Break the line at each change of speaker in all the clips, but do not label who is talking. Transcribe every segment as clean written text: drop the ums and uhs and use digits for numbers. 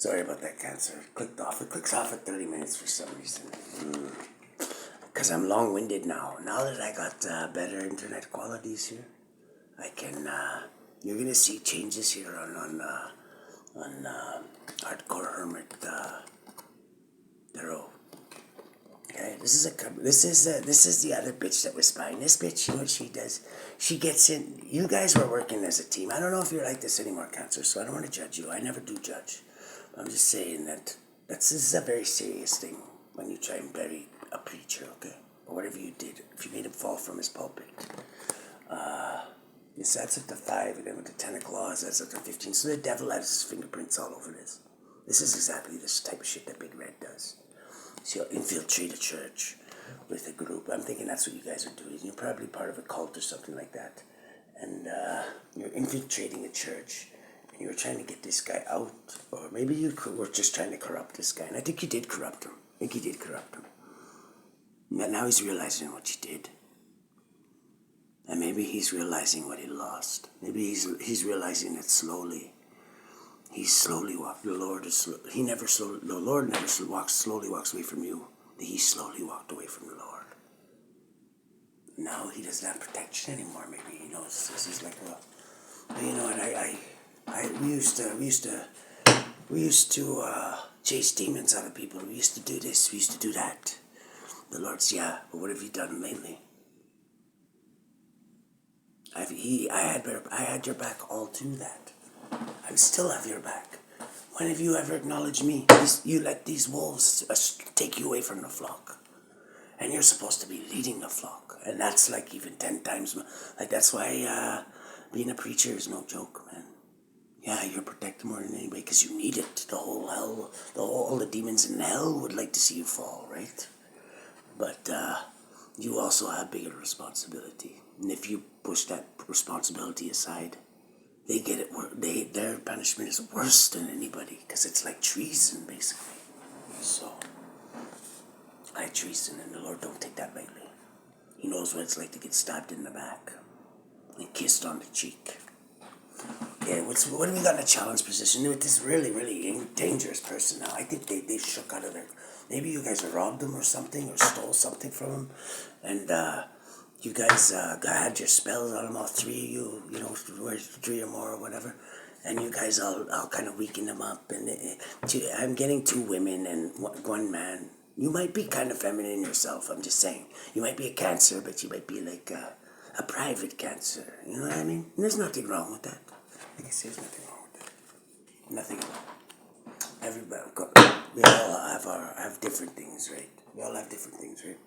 Sorry about that, cancer. It clicked off. It clicks off at 30 minutes for some reason. Because I'm long-winded now. Now that I got better internet qualities here, I can, you're going to see changes here on Hardcore Hermit Tarot. Okay, this is the other bitch that was buying. This bitch, you know what she does? She gets in. You guys were working as a team. I don't know if you're like this anymore, Cancer, so I don't want to judge you. I never do judge. But I'm just saying that this is a very serious thing when you try and bury a preacher, okay? Or whatever you did. If you made him fall from his pulpit. Yes, that's up to 5, and then with the 10 of claws, that's up to 15. So the devil has his fingerprints all over this. This is exactly this type of shit that Big Red does. So you'll infiltrate a church with a group. I'm thinking that's what you guys are doing. You're probably part of a cult or something like that. And you're infiltrating a church. And you were trying to get this guy out. Or maybe you were just trying to corrupt this guy. And I think you did corrupt him. But now he's realizing what you did. And maybe he's realizing what he lost. Maybe he's realizing it slowly. He's slowly walked. The Lord never slowly walks away from you. He slowly walked away from the Lord. Now he doesn't have protection anymore. Maybe he knows this is like a. You know what? We used to chase demons out of people. We used to do this. We used to do that. The Lord's but what have you done lately? I had your back all through that. I still have your back. When have you ever acknowledged me? You let these wolves take you away from the flock. And you're supposed to be leading the flock. And that's like even 10 times. Like that's why being a preacher is no joke, man. Yeah, you're protected more than anybody because you need it. All the demons in hell would like to see you fall, right? But you also have bigger responsibility. And if you push that responsibility aside, they get it. Their punishment is worse than anybody because it's like treason, basically. So, treason, and the Lord don't take that lightly. He knows what it's like to get stabbed in the back and kissed on the cheek. Okay, what do we got in a challenge position with this really, really dangerous person now? I think they shook out of their. Maybe you guys robbed them or something, or stole something from them, and you guys had your spells on them, all 3 of you, 3 or more or whatever, and you guys all kind of weakened them up. And I'm getting 2 women and 1 man. You might be kind of feminine yourself. I'm just saying. You might be a Cancer, but you might be like a private Cancer. You know what I mean? And there's nothing wrong with that. Like I say, there's nothing wrong with that. Nothing at all. Everybody, we all have different things, right? We all have different things, right?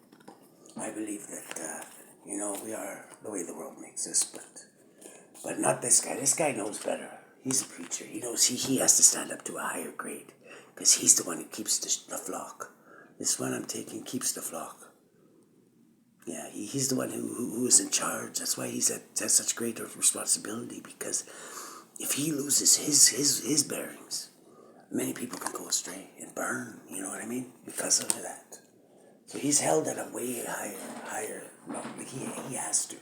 I believe that, we are the way the world makes us, but not this guy. This guy knows better. He's a preacher. He knows he has to stand up to a higher grade because he's the one who keeps the flock. This one I'm taking keeps the flock. Yeah, he's the one who is in charge. That's why has such great responsibility, because if he loses his bearings, many people can go astray and burn, you know what I mean, because of that. So he's held at a way higher like he has to.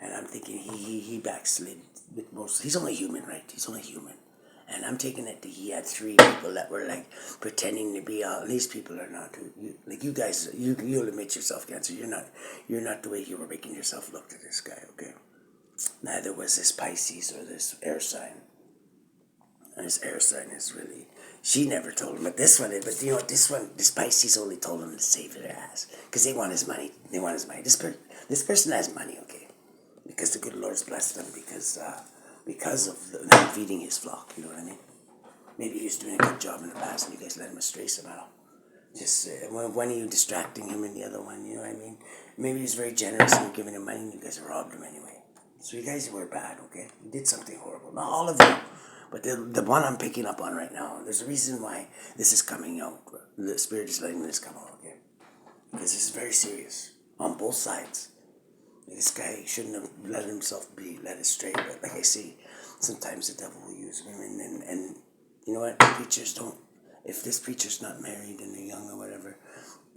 And I'm thinking he backslid with most. He's only human, right? He's only human. And I'm taking it that he had 3 people that were like pretending to be all. These people are not. You guys, you'll admit yourself, Cancer. You're not the way you were making yourself look to this guy, okay? Neither was this Pisces or this air sign. And this air sign is really. She never told him, but this one, but you know what, this Pisces only told him to save their ass. Because they want his money. This person has money, okay? Because the good Lord's blessed them, because of them feeding his flock, you know what I mean? Maybe he was doing a good job in the past and you guys let him astray somehow. Just, one of you distracting him and the other one, you know what I mean? Maybe he was very generous and you're giving him money and you guys robbed him anyway. So you guys were bad, okay? You did something horrible. Not all of you. But the one I'm picking up on right now, there's a reason why this is coming out. The Spirit is letting this come out, okay? Because this is very serious on both sides. This guy shouldn't have let himself be led astray. But like I say, sometimes the devil will use women. And you know what? Preachers don't. If this preacher's not married and they're young or whatever,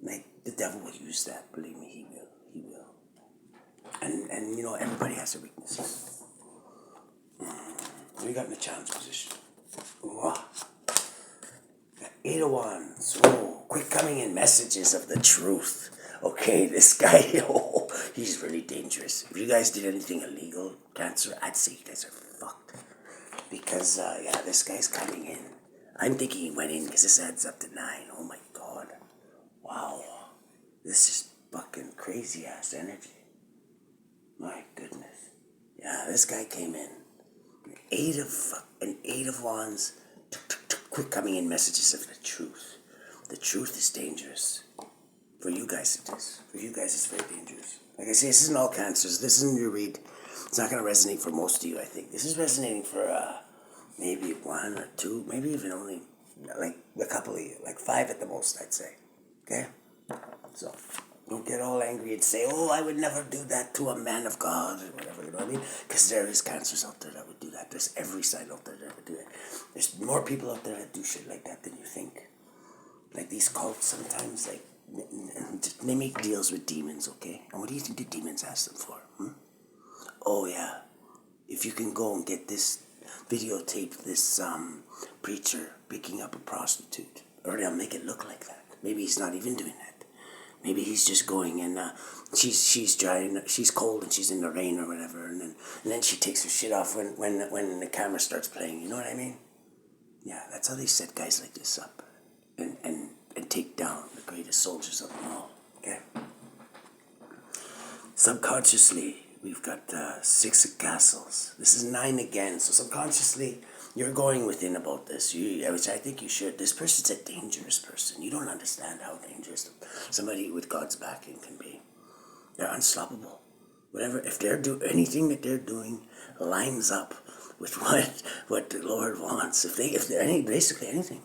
like the devil will use that. Believe me, he will. He will. And everybody has their weaknesses. We got in the challenge position. Wow. Eight of Wands. Oh, quick coming in messages of the truth. Okay, this guy, oh, he's really dangerous. If you guys did anything illegal, Cancer, I'd say you guys are fucked. Because, yeah, this guy's coming in. I'm thinking he went in because this adds up to 9. Oh my god. Wow. This is fucking crazy ass energy. My goodness. Yeah, this guy came in. An eight of wands. Quick coming in messages of the truth. The truth is dangerous. For you guys it is. For you guys it's very dangerous. Like I say, this isn't all cancers. This isn't your read. It's not going to resonate for most of you, I think. This is resonating for maybe 1 or 2, maybe even only like a couple of you. Like 5 at the most, I'd say. Okay? So, don't get all angry and say, oh, I would never do that to a man of God, or whatever, you know what I mean? Because there is cancers out there that would do that. There's every side out there that would do that. There's more people out there that do shit like that than you think. Like these cults sometimes, like, they make deals with demons, okay? And what do you think the demons ask them for? Oh, yeah. If you can go and get this, videotape this preacher picking up a prostitute, or they'll make it look like that. Maybe he's not even doing that. Maybe he's just going and she's dry, she's cold and she's in the rain or whatever, and then she takes her shit off when the camera starts playing. You know what I mean? Yeah, that's how they set guys like this up and take down the greatest soldiers of them all. Okay. Subconsciously, we've got 6 of castles. This is 9 again. So subconsciously, you're going within about this, which I think you should. This person's a dangerous person. You don't understand how dangerous somebody with God's backing can be. They're unstoppable. Whatever, if they're anything that they're doing lines up with what the Lord wants. If they're basically anything,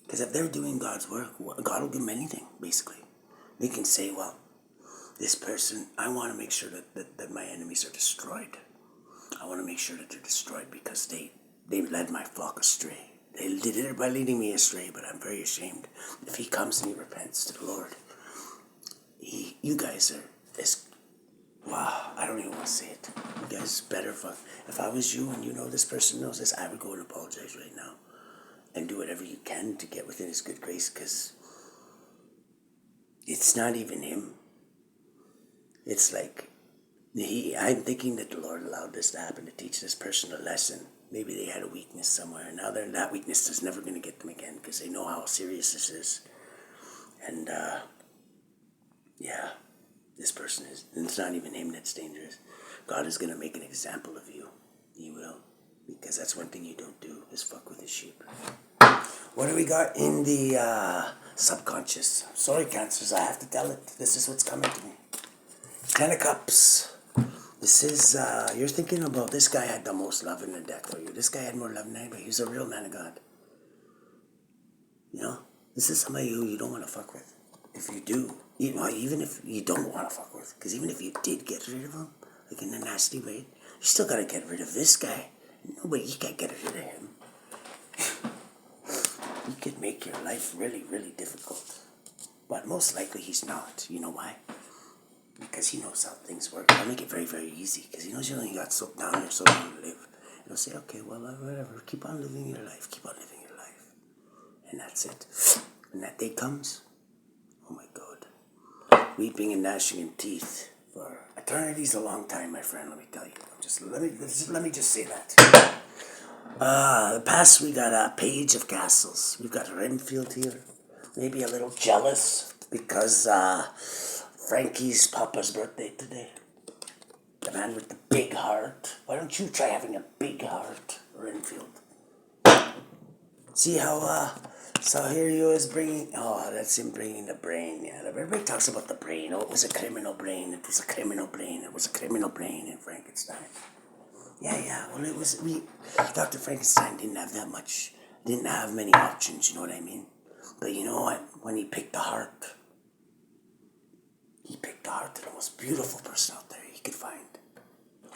because if they're doing God's work, God will give them anything. Basically, they can say, well, this person, I want to make sure that my enemies are destroyed. I want to make sure that they're destroyed because they led my flock astray. They did it by leading me astray, but I'm very ashamed. If he comes and he repents to the Lord, you guys are as, wow, I don't even want to say it. You guys better fuck. If I was you and you know this person knows this, I would go and apologize right now. And do whatever you can to get within his good grace, because it's not even him. It's like, I'm thinking that the Lord allowed this to happen to teach this person a lesson. Maybe they had a weakness somewhere, and now that weakness is never going to get them again because they know how serious this is. And, yeah, this person is, and it's not even him that's dangerous. God is going to make an example of you. He will. Because that's one thing you don't do, is fuck with his sheep. What do we got in the subconscious? Sorry, Cancers, I have to tell it. This is what's coming to me. 10 of Cups. This is, you're thinking about, this guy had the most love in the deck for you. This guy had more love than anybody. He was a real man of God. You know? This is somebody who you don't want to fuck with. If you do, even if you don't want to fuck with, because even if you did get rid of him, like in a nasty way, you still got to get rid of this guy. Nobody, you can't get rid of him. He could make your life really, really difficult. But most likely he's not. You know why? Because he knows how things work. He'll make it very, very easy. Because he knows you only got so down here so long to live. He'll say, okay, well, whatever. Keep on living your life. Keep on living your life. And that's it. When that day comes, oh my God. Weeping and gnashing in teeth. For eternity's a long time, my friend, let me tell you. Let me just say that. The past, we got a Page of Castles. We've got Renfield here. Maybe a little jealous because Frankie's papa's birthday today. The man with the big heart. Why don't you try having a big heart, Renfield? See how, so here he is bringing, oh, that's him bringing the brain. Yeah, everybody talks about the brain. Oh, it was a criminal brain. It was a criminal brain. It was a criminal brain in Frankenstein. Yeah, well, it was, Dr. Frankenstein didn't have many options, you know what I mean? But you know what? When he picked the heart of the most beautiful person out there he could find.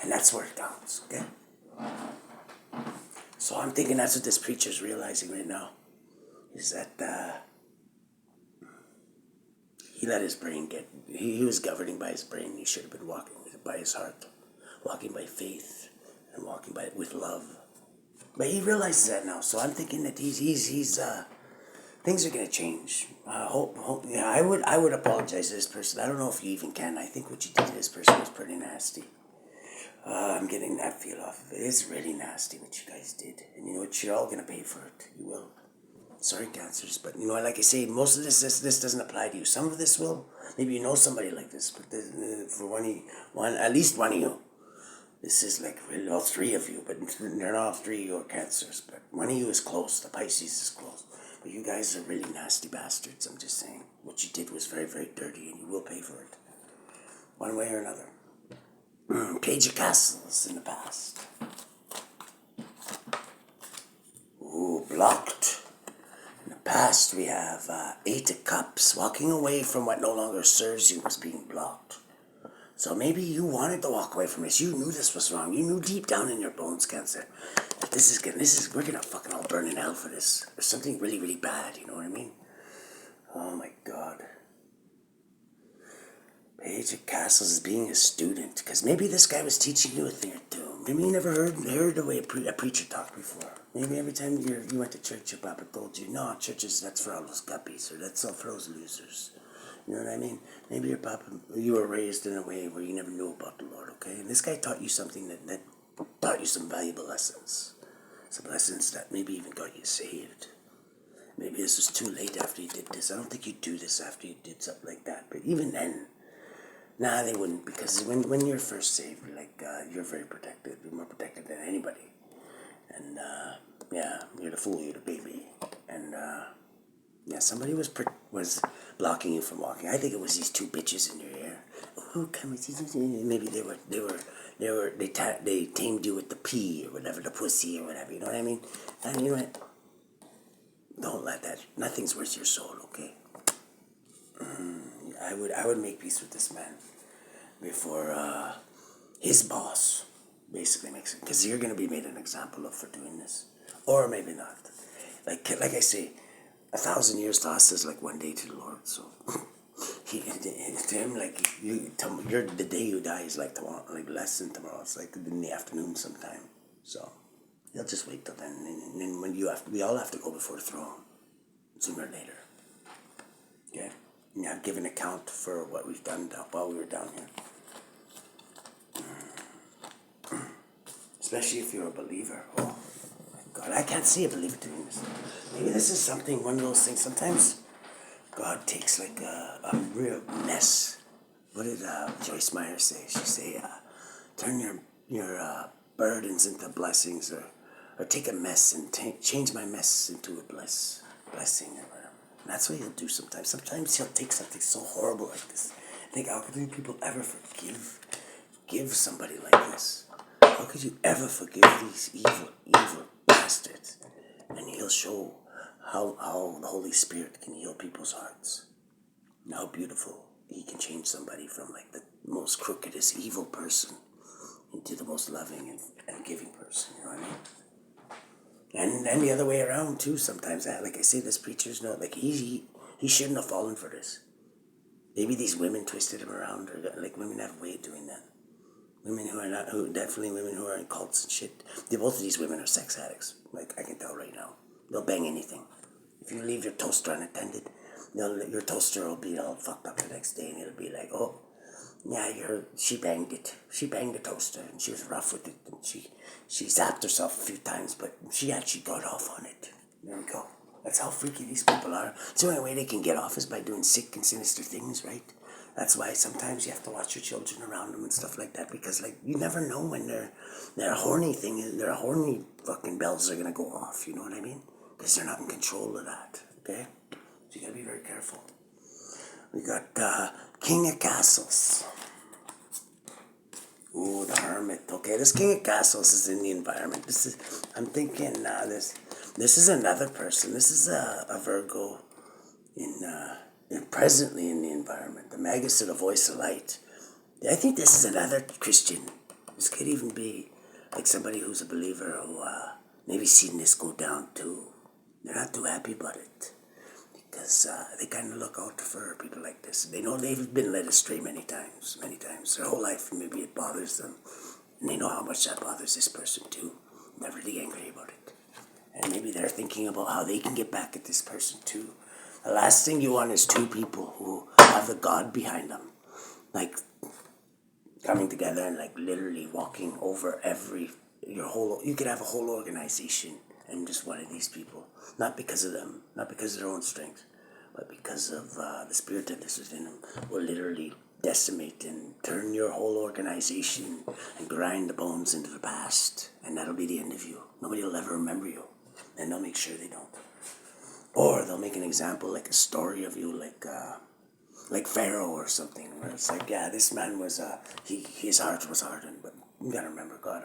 And that's where it counts, okay? So I'm thinking that's what this preacher's realizing right now, is that he let his brain he was governing by his brain. He should have been walking by his heart, walking by faith, and walking with love. But he realizes that now, so I'm thinking that he's things are gonna change. Yeah, I would apologize to this person. I don't know if you even can. I think what you did to this person was pretty nasty. I'm getting that feel off of it. It's really nasty what you guys did, and you know what? You're all gonna pay for it. You will. Sorry, cancers, but you know, like I say, most of this doesn't apply to you. Some of this will. Maybe you know somebody like this, but for at least one of you, this is like really all three of you. But they're not all three of you are cancers. But one of you is close. The Pisces is close. But you guys are really nasty bastards. I'm just saying, what you did was very, very dirty, and you will pay for it, one way or another. Page of Castles in the past. Ooh, blocked. In the past, we have Eight of Cups. Walking away from what no longer serves you was being blocked. So maybe you wanted to walk away from this. You knew this was wrong. You knew deep down in your bones, Cancer, that we're gonna fucking all burn in hell for this. There's something really, really bad. You know what I mean? Oh my God. Page of Castles is being a student, because maybe this guy was teaching you a thing or two. Maybe you never heard the way a preacher talked before. Maybe every time you went to church, your papa told you, no, churches, that's for all those guppies, or that's all for those losers. You know what I mean? Maybe you were raised in a way where you never knew about the Lord, okay? And this guy taught you something that taught you some valuable lessons. Some lessons that maybe even got you saved. Maybe this was too late after you did this. I don't think you'd do this after you did something like that. But even then, nah, they wouldn't, because when you're first saved, you're very protected. You're more protected than anybody. And, yeah, you're the fool, you're the baby. And, yeah, somebody was blocking you from walking. I think it was these two bitches in your ear. Oh, come on. Maybe they tamed you with the pee or whatever, the pussy or whatever, you know what I mean? And you know what? Don't let that, nothing's worth your soul, okay? I would make peace with this man before his boss basically makes it, because you're going to be made an example of for doing this, or maybe not. Like I say, 1,000 years to us is like one day to the Lord. So to him, the day you die is like tomorrow, like less than tomorrow. It's like in the afternoon sometime. So he'll just wait till then, and then when we all have to go before the throne sooner or later. Okay. Now give an account for what we've done while we were down here. Especially if you're a believer. Oh, my God. I can't see a believer doing this. Maybe this is one of those things. Sometimes God takes like a real mess. What did Joyce Meyer say? She say, turn your burdens into blessings, or take a mess and change my mess into a blessing or whatever. And that's what he'll do sometimes. Sometimes he'll take something so horrible like this. I think, how could people ever forgive somebody like this? How could you ever forgive these evil bastards? And he'll show how the Holy Spirit can heal people's hearts. And how beautiful he can change somebody from like the most crookedest evil person into the most loving and giving person, you know what I mean? And the other way around too. Sometimes, like I say, this preacher's not like he shouldn't have fallen for this. Maybe these women twisted him around, or like women have a way of doing that. Women who are in cults and shit. Both of these women are sex addicts. Like I can tell right now, they'll bang anything. If you leave your toaster unattended, your toaster will be all fucked up the next day, and it'll be like, oh, yeah, she banged it. She banged the toaster, and she was rough with it, and she zapped herself a few times, but she actually got off on it. There we go. That's how freaky these people are. It's the only way they can get off is by doing sick and sinister things, right? That's why sometimes you have to watch your children around them and stuff like that, because like you never know when their horny fucking bells are gonna go off. You know what I mean? Because they're not in control of that. Okay, so you gotta be very careful. We got King of Castles. Ooh, the Hermit. Okay, this King of Castles is in the environment. I'm thinking this is another person. This is a Virgo presently in the environment. The Magus of the Voice of Light. I think this is another Christian. This could even be like somebody who's a believer who maybe seen this go down too. They're not too happy about it, because they kind of look out for people like this. They know they've been led astray many times, their whole life. Maybe it bothers them, and they know how much that bothers this person too. They're really angry about it, And maybe they're thinking about how they can get back at this person too. The last thing you want is two people who have the God behind them. Like coming together and like literally walking over you could have a whole organization and just one of these people. Not because of them, not because of their own strength, but because of the spirit that is within them will literally decimate and turn your whole organization and grind the bones into the past. And that'll be the end of you. Nobody will ever remember you. And they'll make sure they don't. Or they'll make an example, like a story of you, like Pharaoh or something, where it's like, yeah, this man was, his heart was hardened, but you gotta remember, God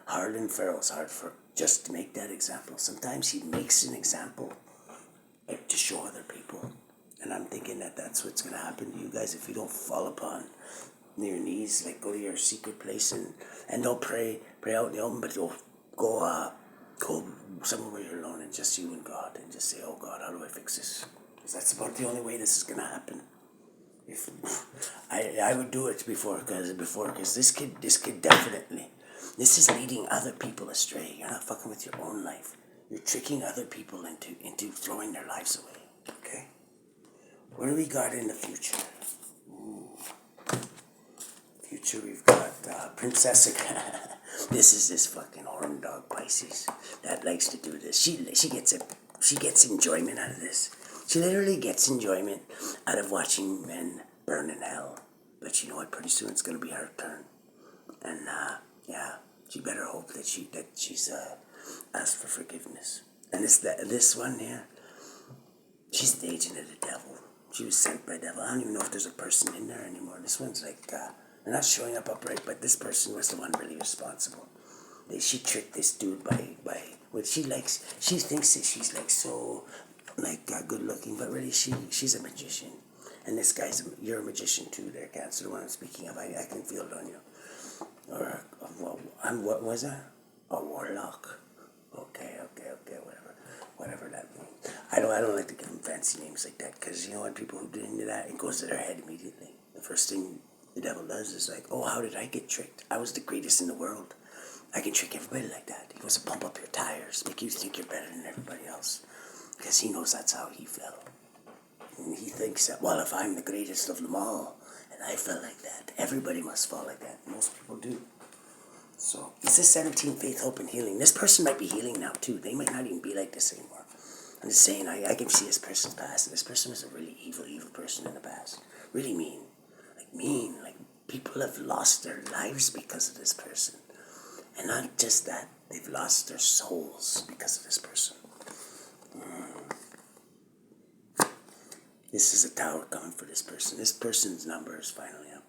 hardened Pharaoh's heart for just to make that example. Sometimes he makes an example to show other people. And I'm thinking that that's what's gonna happen to you guys if you don't fall upon your knees, like go to your secret place and don't pray out in the open, but you'll go somewhere where you're alone and just you and God, and just say, oh God, how do I fix this? Because that's about the only way this is gonna happen. If I would do it before, because this kid definitely, this is leading other people astray. You're not fucking with your own life. You're tricking other people into throwing their lives away. Okay. What do we got in the future? Future, we've got Princess. This is this fucking horn dog Pisces that likes to do this. She gets enjoyment out of this. She literally gets enjoyment out of watching men burn in hell. But you know what? Pretty soon it's gonna be her turn. And yeah, she better hope that she's asked for forgiveness. And this one here, she's the agent of the devil. She was sent by the devil. I don't even know if there's a person in there anymore. This one's like, they're not showing up upright, but this person was the one really responsible. She tricked this dude by what she likes. She thinks that she's like so good looking, but really she's a magician. And this guy's you're a magician too there, Cancer, the one I'm speaking of. I can feel it on you. Or what was that? A warlock. Okay, whatever that means. I don't like to give them fancy names like that, because you know what, people who do into that, it goes to their head immediately. The first thing the devil does is like, oh, how did I get tricked? I was the greatest in the world. I can trick everybody like that. He wants to pump up your tires, make you think you're better than everybody else, because he knows that's how he fell. And he thinks that, well, if I'm the greatest of them all, and I fell like that, everybody must fall like that. Most people do. So, this is 17, faith, hope, and healing. This person might be healing now, too. They might not even be like this anymore. I'm just saying, I can see this person's past, and this person was a really evil person in the past. Really mean. Like, people have lost their lives because of this person. And not just that, they've lost their souls because of this person. This is a tower coming for this person. This person's number is finally up.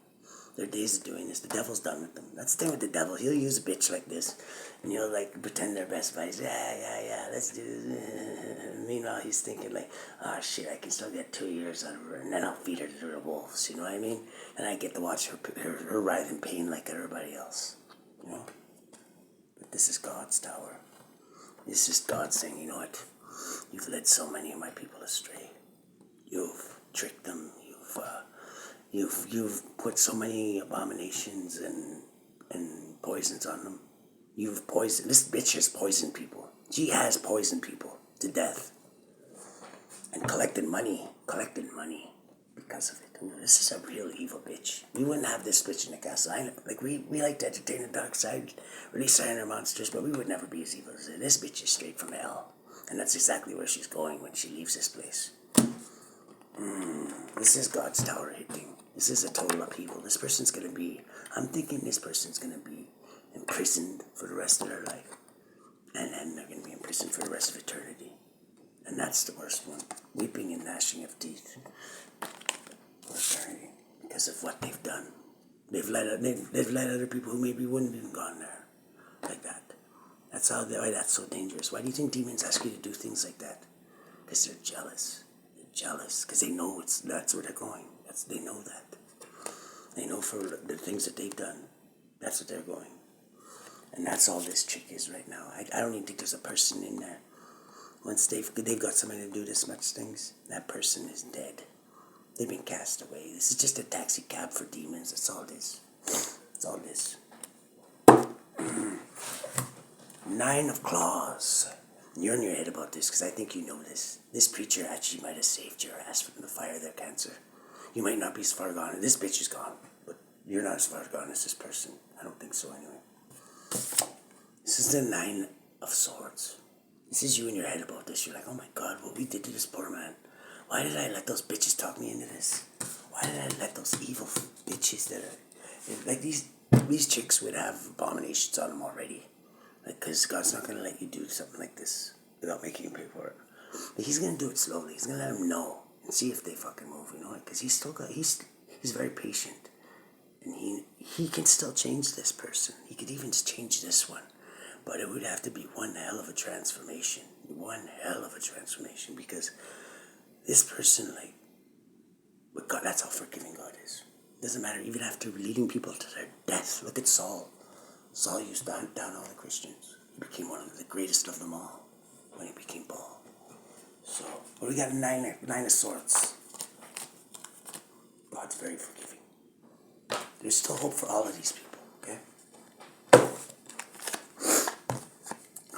Their days of doing this. The devil's done with them. That's the thing with the devil. He'll use a bitch like this, and he'll like pretend they're best buddies. Yeah, let's do this. Meanwhile, he's thinking like, oh shit, I can still get 2 years out of her, and then I'll feed her to the wolves. You know what I mean? And I get to watch her writhe in pain like everybody else. You know? But this is God's tower. This is God saying, you know what? You've led so many of my people astray. You've tricked them. You've put so many abominations and poisons on them. You've poisoned. This bitch has poisoned people. She has poisoned people to death. And collected money because of it. Ooh, this is a real evil bitch. We wouldn't have this bitch in the castle. We like to entertain the dark side, release our inner monsters, but we would never be as evil as her. This bitch is straight from hell. And that's exactly where she's going when she leaves this place. This is God's tower hitting. This is a total upheaval. This person's going to be, I'm thinking this person's going to be imprisoned for the rest of their life. And then they're going to be imprisoned for the rest of eternity. And that's the worst one. Weeping and gnashing of teeth. For eternity. Because of what they've done. They've led other people who maybe wouldn't have even gone there. Like that. That's why that's so dangerous. Why do you think demons ask you to do things like that? Because they're jealous. Jealous because they know that's where they're going. They know that. They know for the things that they've done. That's what they're going. And that's all this chick is right now. I don't even think there's a person in there. Once they've got somebody to do this much things, that person is dead. They've been cast away. This is just a taxi cab for demons. That's all this. That's all this. 9 of claws. You're in your head about this because I think you know this. This preacher actually might have saved your ass from the fire of their cancer. You might not be as far gone, and this bitch is gone, but you're not as far gone as this person. I don't think so anyway. This is the 9 of Swords. This is you in your head about this. You're like, oh my God, what we did to this poor man. Why did I let those bitches talk me into this? Why did I let those evil bitches that are... Like, these chicks would have abominations on them already. Like, because God's not going to let you do something like this without making him pay for it. But he's going to do it slowly. He's going to let them know and see if they fucking move, you know? Because he's very patient. And he can still change this person. He could even change this one. But it would have to be one hell of a transformation. One hell of a transformation. Because this person, like, but God, that's how forgiving God is. Doesn't matter, even after leading people to their death. Look at Saul. Saul used to hunt down all the Christians. He became one of the greatest of them all when he became Paul. So, well, we got 9 of Swords. God's very forgiving. There's still hope for all of these people, okay?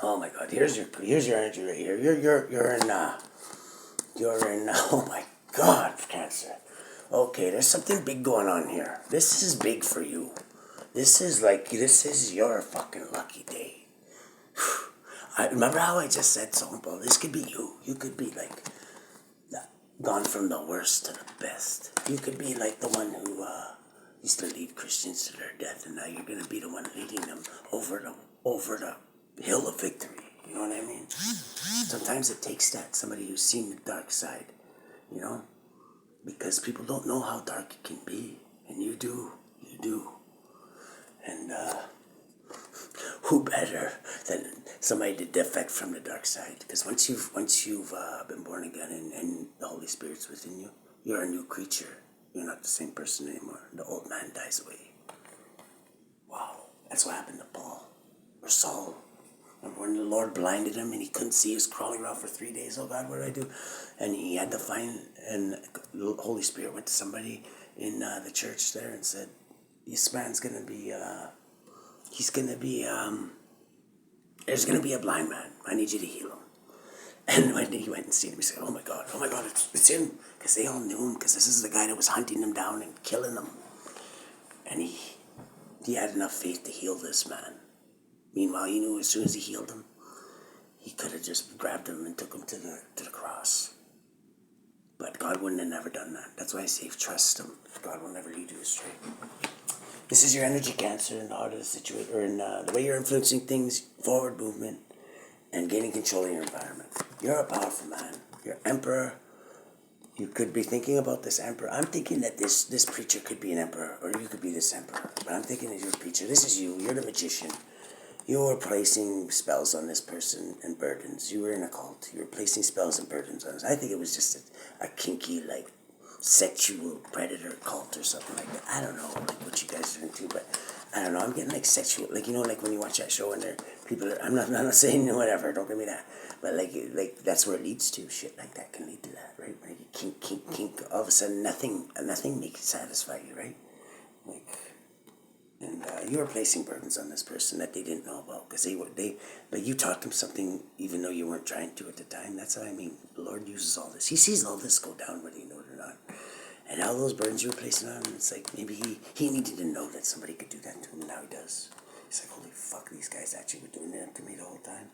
Oh my God, here's your energy right here. You're in oh my God, Cancer. Okay, there's something big going on here. This is big for you. This is your fucking lucky day. I remember how I just said something about this could be you. You could be like gone from the worst to the best. You could be like the one who used to lead Christians to their death, and now you're gonna be the one leading them over the hill of victory. You know what I mean? Sometimes it takes that, somebody who's seen the dark side, you know? Because people don't know how dark it can be. And you do. And who better than somebody to defect from the dark side? Because once you've been born again and the Holy Spirit's within you, you're a new creature. You're not the same person anymore. The old man dies away. Wow. That's what happened to Paul. Or Saul. And when the Lord blinded him and he couldn't see, he was crawling around for 3 days. Oh God, what do I do? And he had to find, and the Holy Spirit went to somebody in the church there and said, this man's going to be, there's going to be a blind man. I need you to heal him. And when he went and seen him, he said, oh my God, it's him. Because they all knew him, because this is the guy that was hunting them down and killing them. And he had enough faith to heal this man. Meanwhile, he knew as soon as he healed him, he could have just grabbed him and took him to the cross. But God wouldn't have never done that. That's why I say trust him. God will never lead you astray. This is your energy, Cancer, in the heart of the situation, or in the way you're influencing things, forward movement, and gaining control of your environment. You're a powerful man. You're emperor. You could be thinking about this emperor. I'm thinking that this preacher could be an emperor, or you could be this emperor. But I'm thinking that you're a preacher. This is you. You're the magician. You were placing spells on this person and burdens. You were in a cult. You were placing spells and burdens on us. I think it was just a kinky, like, sexual predator cult or something like that. I don't know, like, what you guys are into, but I don't know. I'm getting, like, sexual. Like, you know, like, when you watch that show and people are, I'm not saying whatever. Don't give me that. But, like that's where it leads to. Shit like that can lead to that, right? When you kink. All of a sudden, nothing makes it satisfy you, right? Like... And you were placing burdens on this person that they didn't know about, because but you taught them something even though you weren't trying to at the time. That's what I mean. The Lord uses all this. He sees all this go down whether you know it or not. And all those burdens you were placing on him, it's like maybe he needed to know that somebody could do that to him, and now he does. He's like, holy fuck, these guys actually were doing that to me the whole time.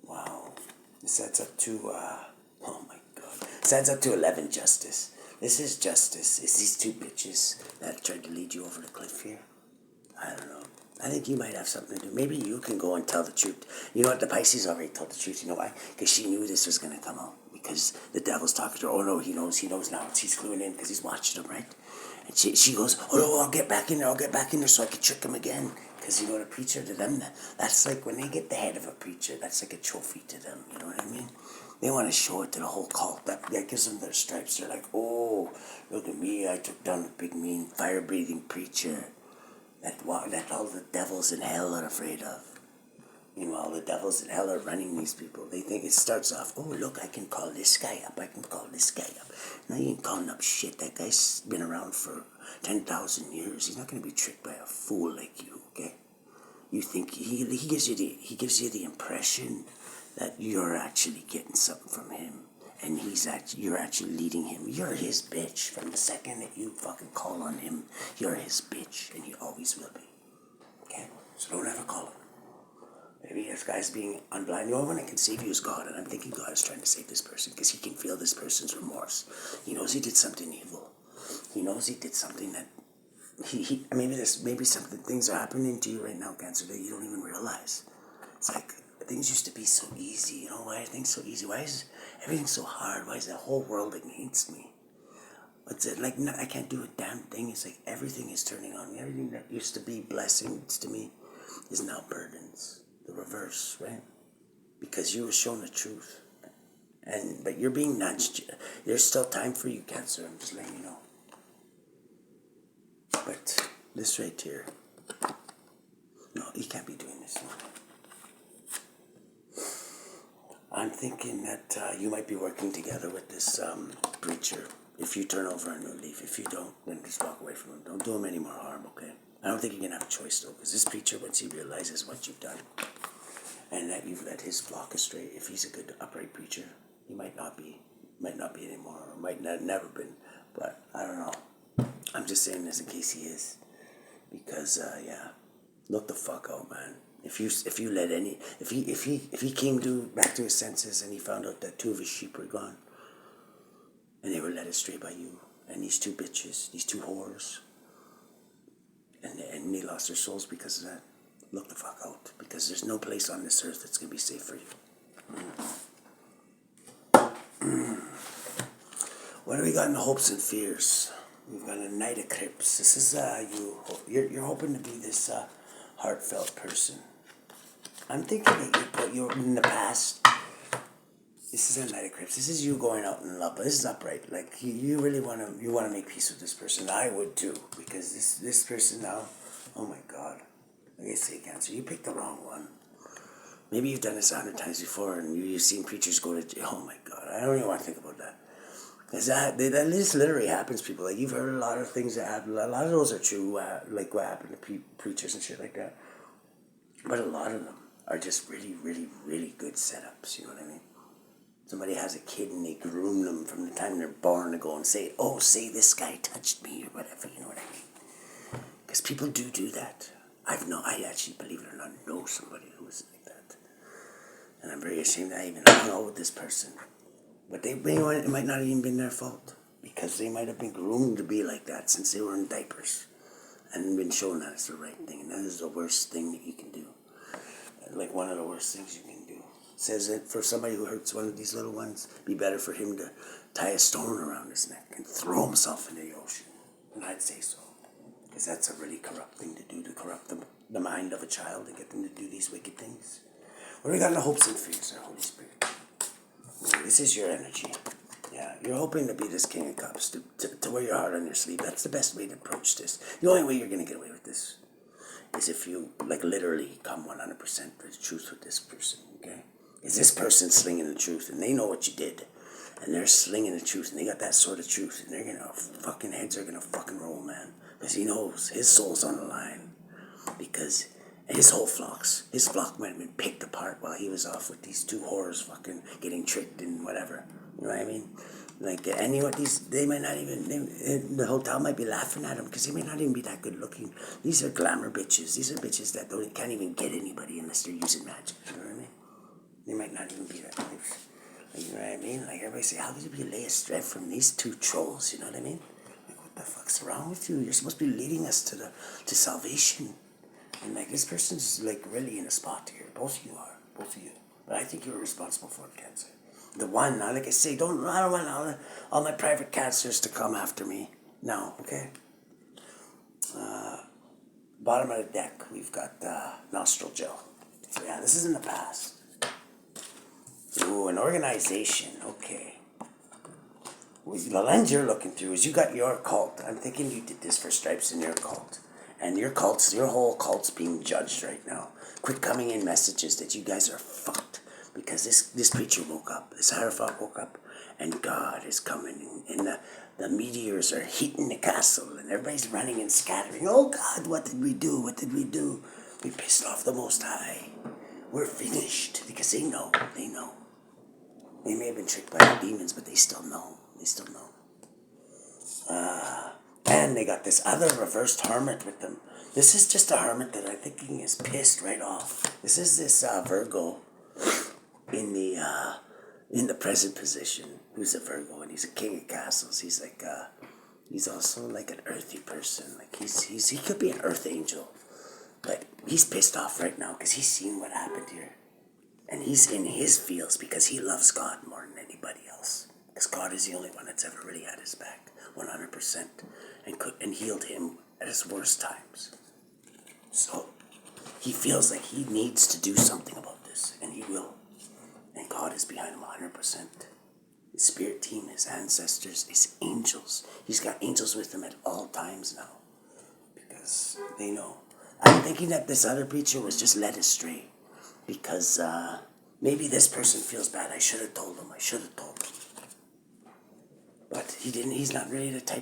Wow. This adds up to, oh my God. This adds up to 11 justice. This is justice. It's these two bitches that tried to lead you over the cliff here. I don't know. I think you might have something to do. Maybe you can go and tell the truth. You know what? The Pisces already told the truth. You know why? Because she knew this was going to come out. Because the devil's talking to her. Oh, no, he knows now. She's cluing in because he's watching him, right? And she goes, oh, no, I'll get back in there so I can trick him again. Because, you know, the preacher to them, that's like when they get the head of a preacher, that's like a trophy to them. You know what I mean? They want to show it to the whole cult. That gives them their stripes. They're like, oh, look at me. I took down the big, mean, fire-breathing preacher. That all the devils in hell are afraid of. Meanwhile, the devils in hell are running these people. They think it starts off, oh, look, I can call this guy up. Now you ain't calling up shit. That guy's been around for 10,000 years. He's not going to be tricked by a fool like you, okay? you think he gives you the impression that you're actually getting something from him, and you're actually leading him. You're his bitch from the second that you fucking call on him. You're his bitch, and you always will be. Okay, so don't ever call him. Maybe this guy's being unblind. The only one that can save you is God, and I'm thinking God is trying to save this person because he can feel this person's remorse. He knows he did something evil. He knows he did something that maybe something things are happening to you right now, Cancer, that you don't even realize. It's like things used to be so easy. You know, why are things so easy? Why is everything so hard? Why is the whole world against me? What's it like? I can't do a damn thing. It's like everything is turning on me. Everything that used to be blessings to me is now burdens. The reverse, right? Because you were shown the truth, but you're being nudged. There's still time for you, Cancer. I'm just letting you know. But this right here, no, he can't be doing this. No. I'm thinking that you might be working together with this preacher. If you turn over a new leaf, if you don't, then just walk away from him. Don't do him any more harm, okay? I don't think you're gonna have a choice though, because this preacher, once he realizes what you've done, and that you've led his flock astray, if he's a good upright preacher, he might not be anymore, or might not never been. But I don't know. I'm just saying this in case he is, because look the fuck out, man. If he came back to his senses and he found out that 2 of his sheep were gone, and they were led astray by you and these 2 bitches, these 2 whores, and they lost their souls because of that, look the fuck out, because there's no place on this earth that's gonna be safe for you. What do we got in the hopes and fears? We've got a Knight of Crips. This is you're hoping to be this heartfelt person. I'm thinking that you're in the past. This is a Knight of Crips. This is you going out in love. But this is upright. Like you really want to make peace with this person. I would too, because this person now. Oh my God. Like I say, Cancer, you picked the wrong one. Maybe you've done this 100 times before, and you've seen preachers go to jail. Oh my God. I don't even want to think about that. Because that this literally happens, people. Like, you've heard a lot of things that happen. A lot of those are true, like what happened to preachers and shit like that. But a lot of them are just really, really, really good setups, you know what I mean? Somebody has a kid and they groom them from the time they're born to go and say, oh, say this guy touched me or whatever, you know what I mean? Because people do that. I actually, believe it or not, know somebody who was like that. And I'm very ashamed that I even hung out with this person. But it might not have even been their fault, because they might have been groomed to be like that since they were in diapers and been shown that it's the right thing. And that is the worst thing that you can do. Like one of the worst things you can do. It says that for somebody who hurts one of these little ones, it'd be better for him to tie a stone around his neck and throw himself into the ocean. And I'd say so. Because that's a really corrupt thing to do, to corrupt the mind of a child and get them to do these wicked things. What do we got in the hopes and fears, our Holy Spirit? This is your energy. Yeah, you're hoping to be this King of Cups, to wear your heart on your sleeve. That's the best way to approach this. The only way you're going to get away with this is if you, like, literally come 100% to the truth with this person, okay? Is this person slinging the truth, and they know what you did, and they're slinging the truth, and they got that sort of truth, and they're going to, fucking heads are going to fucking roll, man. Because he knows his soul's on the line. Because his flock might have been picked apart while he was off with these 2 whores fucking getting tricked and whatever. You know what I mean? Like, and you know what, they might not even, the hotel might be laughing at him because they may not even be that good looking. These are glamour bitches. These are bitches that can't even get anybody unless they're using magic. You know what I mean? They might not even be that nice. Like, you know what I mean? Like, everybody say, how could you be lay astray from these 2 trolls? You know what I mean? Like, what the fuck's wrong with you? You're supposed to be leading us to salvation. And like, this person's like really in a spot here. Both of you are. Both of you. But I think you're responsible for it, Cancer. The one, now, like I say, I don't want all my private cancers to come after me. No, okay? Bottom of the deck, we've got nostril gel. So yeah, this is in the past. Ooh, an organization. Okay. Well, the lens you're looking through is you got your cult. I'm thinking you did this for Stripes in your cult. And your whole cult's being judged right now. Quit coming in messages that you guys are fucked. Because this preacher woke up. This Hierophant woke up. And God is coming. And the meteors are heating the castle. And everybody's running and scattering. Oh God, what did we do? What did we do? We pissed off the Most High. We're finished. Because they know. They know. They may have been tricked by the demons, but they still know. They still know. And they got this other reversed hermit with them. This is just a hermit that I think is pissed right off. This is this Virgo in the present position, who's a Virgo, and he's a king of castles. He's like he's also like an earthy person. Like he could be an earth angel, but he's pissed off right now because he's seen what happened here, and he's in his feels because he loves God more than anybody else. Because God is the only one that's ever really had his back, 100%, and healed him at his worst times. So he feels like he needs to do something about this, and he will. And God is behind him 100%. His spirit team, his ancestors, his angels. He's got angels with him at all times now. Because they know. I'm thinking that this other preacher was just led astray. Because maybe this person feels bad. I should have told him. But he didn't. He's not really the type